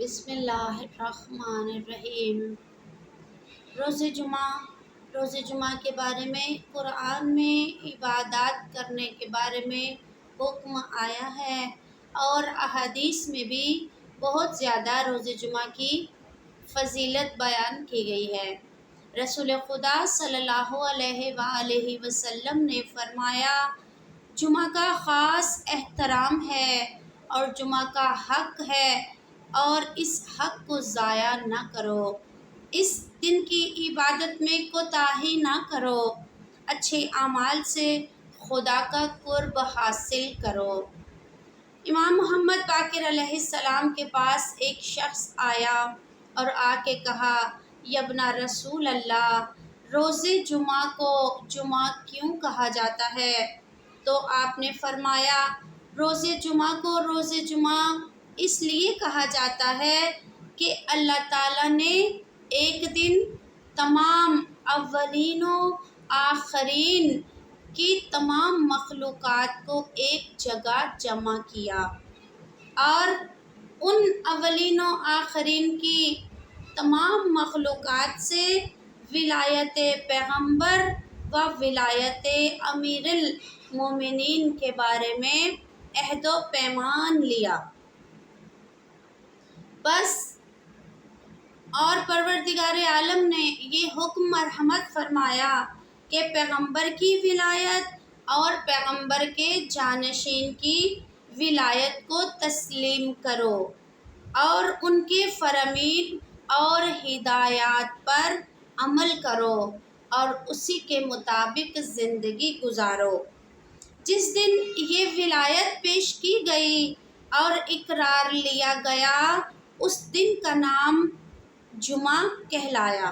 بسم اللہ الرحمن الرحیم۔ روز جمعہ کے بارے میں قرآن میں عبادات کرنے کے بارے میں حکم آیا ہے اور احادیث میں بھی بہت زیادہ روز جمعہ کی فضیلت بیان کی گئی ہے۔ رسول خدا صلی اللہ علیہ وآلہ وسلم نے فرمایا، جمعہ کا خاص احترام ہے اور جمعہ کا حق ہے اور اس حق کو ضائع نہ کرو۔ اس دن کی عبادت میں کوتاہی نہ کرو، اچھے اعمال سے خدا کا قرب حاصل کرو۔ امام محمد باقر علیہ السلام کے پاس ایک شخص آیا اور آ کے کہا، یابن رسول اللہ، روز جمعہ کو جمعہ کیوں کہا جاتا ہے؟ تو آپ نے فرمایا، روز جمعہ کو روز جمعہ اس لیے کہا جاتا ہے کہ اللہ تعالیٰ نے ایک دن تمام اولین و آخرین کی تمام مخلوقات کو ایک جگہ جمع کیا اور ان اولین و آخرین کی تمام مخلوقات سے ولایت پیغمبر و ولایت امیر المومنین کے بارے میں عہد و پیمان لیا۔ بس اور پروردگار عالم نے یہ حکم مرحمت فرمایا کہ پیغمبر کی ولایت اور پیغمبر کے جانشین کی ولایت کو تسلیم کرو اور ان کے فرامین اور ہدایات پر عمل کرو اور اسی کے مطابق زندگی گزارو۔ جس دن یہ ولایت پیش کی گئی اور اقرار لیا گیا، اس دن کا نام جمعہ کہلایا،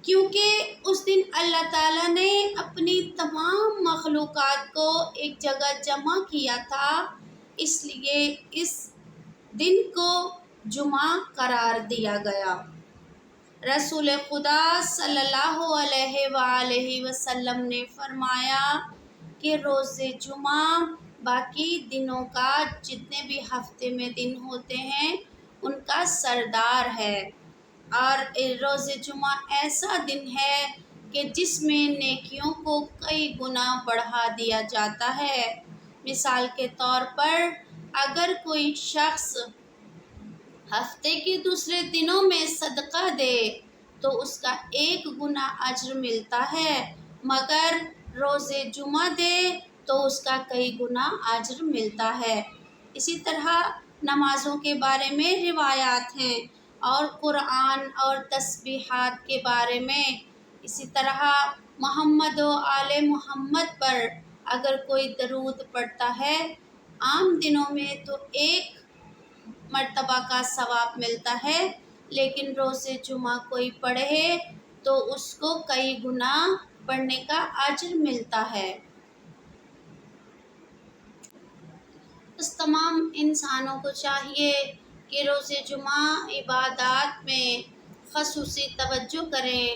کیونکہ اس دن اللہ تعالیٰ نے اپنی تمام مخلوقات کو ایک جگہ جمع کیا تھا، اس لیے اس دن کو جمعہ قرار دیا گیا۔ رسول خدا صلی اللہ علیہ وآلہ وسلم نے فرمایا کہ روز جمعہ باقی دنوں کا جتنے بھی ہفتے میں دن ہوتے ہیں ان کا سردار ہے، اور روز جمعہ ایسا دن ہے کہ جس میں نیکیوں کو کئی گنا بڑھا دیا جاتا ہے۔ مثال کے طور پر اگر کوئی شخص ہفتے کے دوسرے دنوں میں صدقہ دے تو اس کا 1 گنا اجر ملتا ہے، مگر روز جمعہ دے تو اس کا کئی گنا اجر ملتا ہے۔ اسی طرح نمازوں کے بارے میں روایات ہیں اور قرآن اور تسبیحات کے بارے میں، اسی طرح محمد و آل محمد پر اگر کوئی درود پڑھتا ہے عام دنوں میں تو 1 مرتبہ کا ثواب ملتا ہے، لیکن روز جمعہ کوئی پڑھے تو اس کو کئی گنا پڑھنے کا اجر ملتا ہے۔ اس تمام انسانوں کو چاہیے کہ روز جمعہ عبادات میں خصوصی توجہ کریں،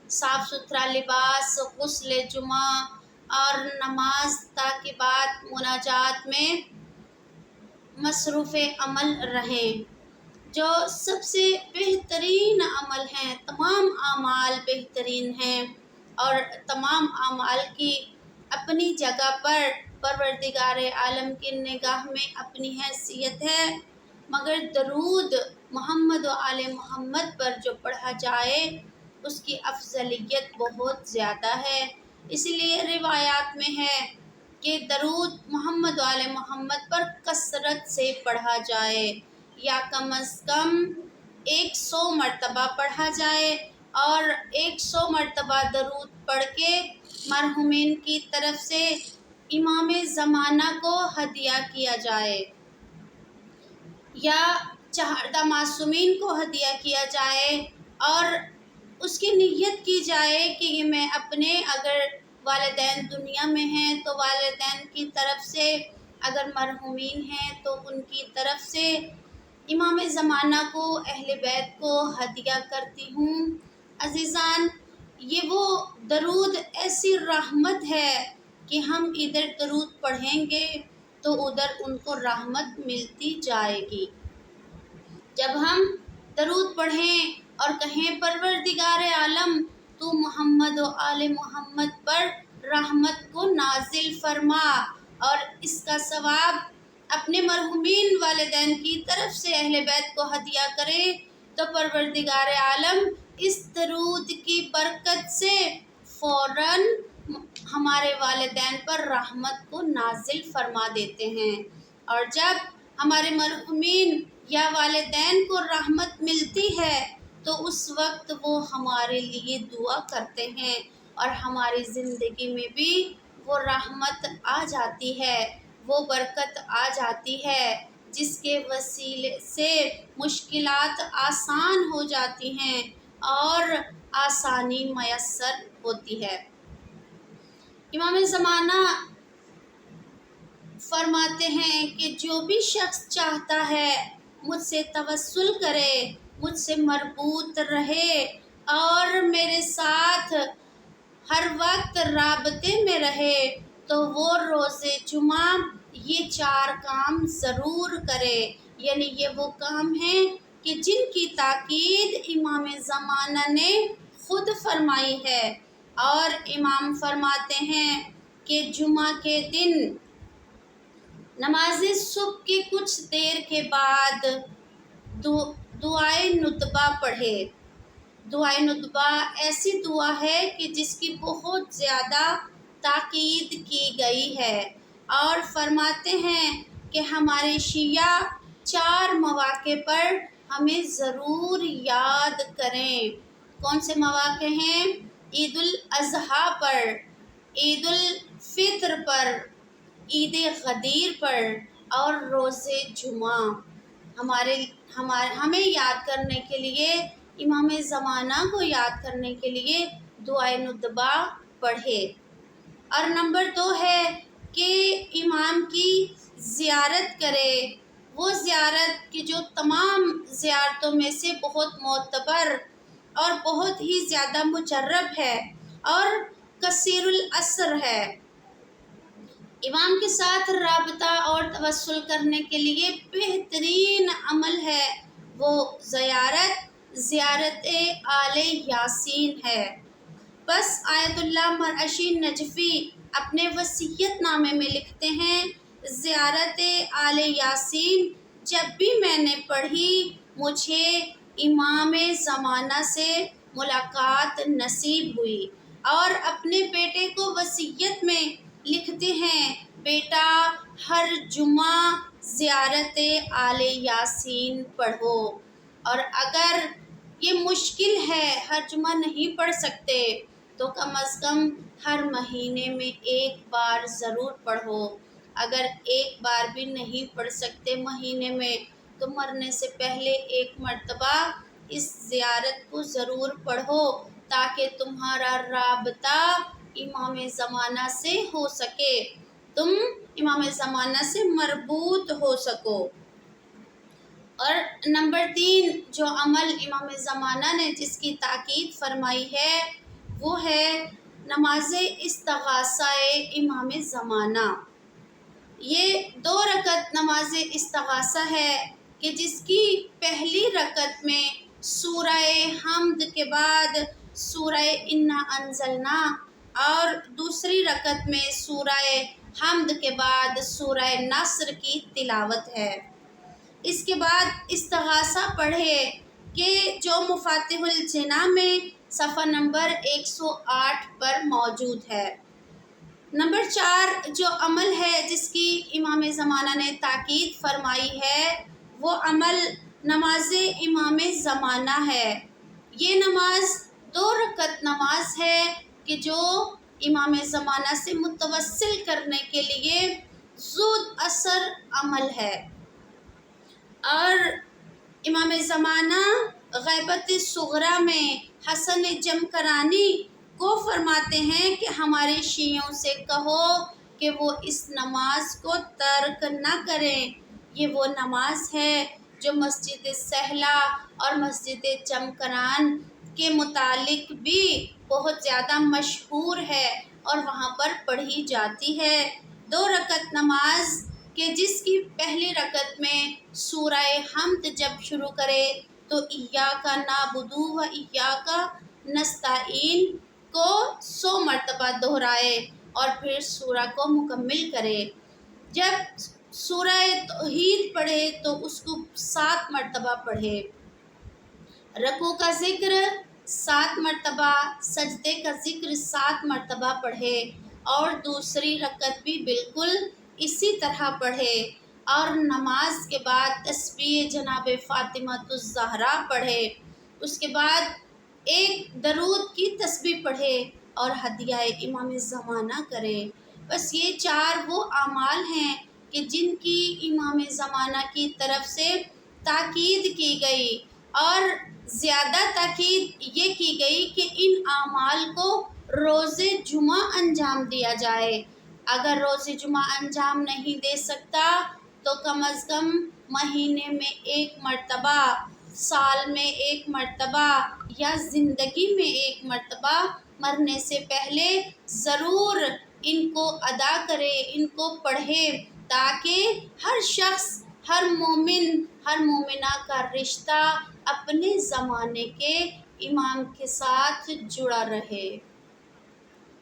صاف ستھرا لباس، غسل جمعہ اور نماز کے بعد مناجات میں مصروف عمل رہیں، جو سب سے بہترین عمل ہیں۔ تمام اعمال بہترین ہیں اور تمام اعمال کی اپنی جگہ پر پروردگار عالم کی نگاہ میں اپنی حیثیت ہے، مگر درود محمد و آل محمد پر جو پڑھا جائے اس کی افضلیت بہت زیادہ ہے۔ اسی لیے روایات میں ہے کہ درود محمد و آل محمد پر کثرت سے پڑھا جائے، یا کم از کم 100 مرتبہ پڑھا جائے، اور 100 مرتبہ درود پڑھ کے مرحومین کی طرف سے امام زمانہ کو ہدیہ کیا جائے یا 4 معصومین کو ہدیہ کیا جائے، اور اس کی نیت کی جائے کہ یہ میں اپنے، اگر والدین دنیا میں ہیں تو والدین کی طرف سے، اگر مرحومین ہیں تو ان کی طرف سے امام زمانہ کو، اہل بیت کو ہدیہ کرتی ہوں۔ عزیزان، یہ وہ درود ایسی رحمت ہے کہ ہم ادھر درود پڑھیں گے تو ادھر ان کو رحمت ملتی جائے گی۔ جب ہم درود پڑھیں اور کہیں پروردگار عالم تو محمد و آل محمد پر رحمت کو نازل فرما، اور اس کا ثواب اپنے مرحومین والدین کی طرف سے اہل بیت کو ہدیہ کرے، تو پروردگار عالم اس درود کی برکت سے فوراً ہمارے والدین پر رحمت کو نازل فرما دیتے ہیں۔ اور جب ہمارے مرحومین یا والدین کو رحمت ملتی ہے تو اس وقت وہ ہمارے لیے دعا کرتے ہیں، اور ہماری زندگی میں بھی وہ رحمت آ جاتی ہے، وہ برکت آ جاتی ہے، جس کے وسیلے سے مشکلات آسان ہو جاتی ہیں اور آسانی میسر ہوتی ہے۔ امام زمانہ فرماتے ہیں کہ جو بھی شخص چاہتا ہے مجھ سے توسل کرے، مجھ سے مربوط رہے اور میرے ساتھ ہر وقت رابطے میں رہے، تو وہ روز جمعہ یہ 4 کام ضرور کرے۔ یعنی یہ وہ کام ہیں کہ جن کی تاکید امام زمانہ نے خود فرمائی ہے، اور امام فرماتے ہیں کہ جمعہ کے دن نماز صبح کے کچھ دیر کے بعد دعائے ندبہ پڑھے۔ دعائے ندبہ ایسی دعا ہے کہ جس کی بہت زیادہ تاکید کی گئی ہے، اور فرماتے ہیں کہ ہمارے شیعہ 4 مواقع پر ہمیں ضرور یاد کریں۔ کون سے مواقع ہیں؟ عید الاضحیٰ پر، عید الفطر پر، عید غدیر پر اور روز جمعہ۔ ہمیں یاد کرنے کے لیے، امام زمانہ کو یاد کرنے کے لیے دعائے ندبہ پڑھے۔ اور نمبر 2 ہے کہ امام کی زیارت کرے، وہ زیارت کہ جو تمام زیارتوں میں سے بہت معتبر اور بہت ہی زیادہ مجرب ہے اور کثیر الاثر ہے۔ امام کے ساتھ رابطہ اور توسل کرنے کے لیے بہترین عمل ہے وہ زیارت آل یاسین ہے۔ بس آیت اللہ مرعشی نجفی اپنے وصیت نامے میں لکھتے ہیں، زیارت آل یاسین جب بھی میں نے پڑھی مجھے امام زمانہ سے ملاقات نصیب ہوئی، اور اپنے بیٹے کو وصیت میں لکھتے ہیں، بیٹا ہر جمعہ زیارت آل یاسین پڑھو، اور اگر یہ مشکل ہے ہر جمعہ نہیں پڑھ سکتے تو کم از کم ہر مہینے میں 1 بار ضرور پڑھو۔ اگر 1 بار بھی نہیں پڑھ سکتے مہینے میں تو مرنے سے پہلے 1 مرتبہ اس زیارت کو ضرور پڑھو، تاکہ تمہارا رابطہ امام زمانہ سے ہو سکے، تم امام زمانہ سے مربوط ہو سکو۔ اور نمبر 3 جو عمل امام زمانہ نے جس کی تاکید فرمائی ہے وہ ہے نماز استغاثہ امام زمانہ۔ یہ 2 رکعت نماز استغاثہ ہے کہ جس کی پہلی رکعت میں سورہ حمد کے بعد سورہ انا انزلنا، اور دوسری رکعت میں سورہ حمد کے بعد سورہ نصر کی تلاوت ہے۔ اس کے بعد استغاثہ پڑھے کہ جو مفاتیح الجناح میں صفحہ نمبر 108 پر موجود ہے۔ نمبر 4 جو عمل ہے جس کی امام زمانہ نے تاکید فرمائی ہے وہ عمل نماز امام زمانہ ہے۔ یہ نماز 2 رکعت نماز ہے کہ جو امام زمانہ سے متوسل کرنے کے لیے زود اثر عمل ہے۔ اور امام زمانہ غیبت صغریٰ میں حسن جمکرانی کو فرماتے ہیں کہ ہمارے شیعوں سے کہو کہ وہ اس نماز کو ترک نہ کریں، یہ وہ نماز ہے جو مسجد سہلہ اور مسجد جمکران کے متعلق بھی بہت زیادہ مشہور ہے اور وہاں پر پڑھی جاتی ہے۔ 2 رکعت نماز کہ جس کی پہلی رکعت میں سورہ حمد جب شروع کرے تو ایاک نعبد و ایاک نستعین کو 100 مرتبہ دہرائے اور پھر سورہ کو مکمل کرے۔ جب سورہ توحید پڑھے تو اس کو 7 مرتبہ پڑھے۔ رکوع کا ذکر 7 مرتبہ، سجدے کا ذکر 7 مرتبہ پڑھے اور دوسری رکعت بھی بالکل اسی طرح پڑھے، اور نماز کے بعد تسبیح جناب فاطمہ الزہرا پڑھے۔ اس کے بعد ایک درود کی تسبیح پڑھے اور ہدیہ امام زمانہ کرے۔ بس یہ 4 وہ اعمال ہیں کہ جن کی امام زمانہ کی طرف سے تاکید کی گئی، اور زیادہ تاکید یہ کی گئی کہ ان اعمال کو روز جمعہ انجام دیا جائے۔ اگر روز جمعہ انجام نہیں دے سکتا تو کم از کم مہینے میں 1 مرتبہ، سال میں 1 مرتبہ، یا زندگی میں 1 مرتبہ مرنے سے پہلے ضرور ان کو ادا کرے، ان کو پڑھے، تاکہ ہر شخص، ہر مومن، ہر مومنہ کا رشتہ اپنے زمانے کے امام کے ساتھ جڑا رہے۔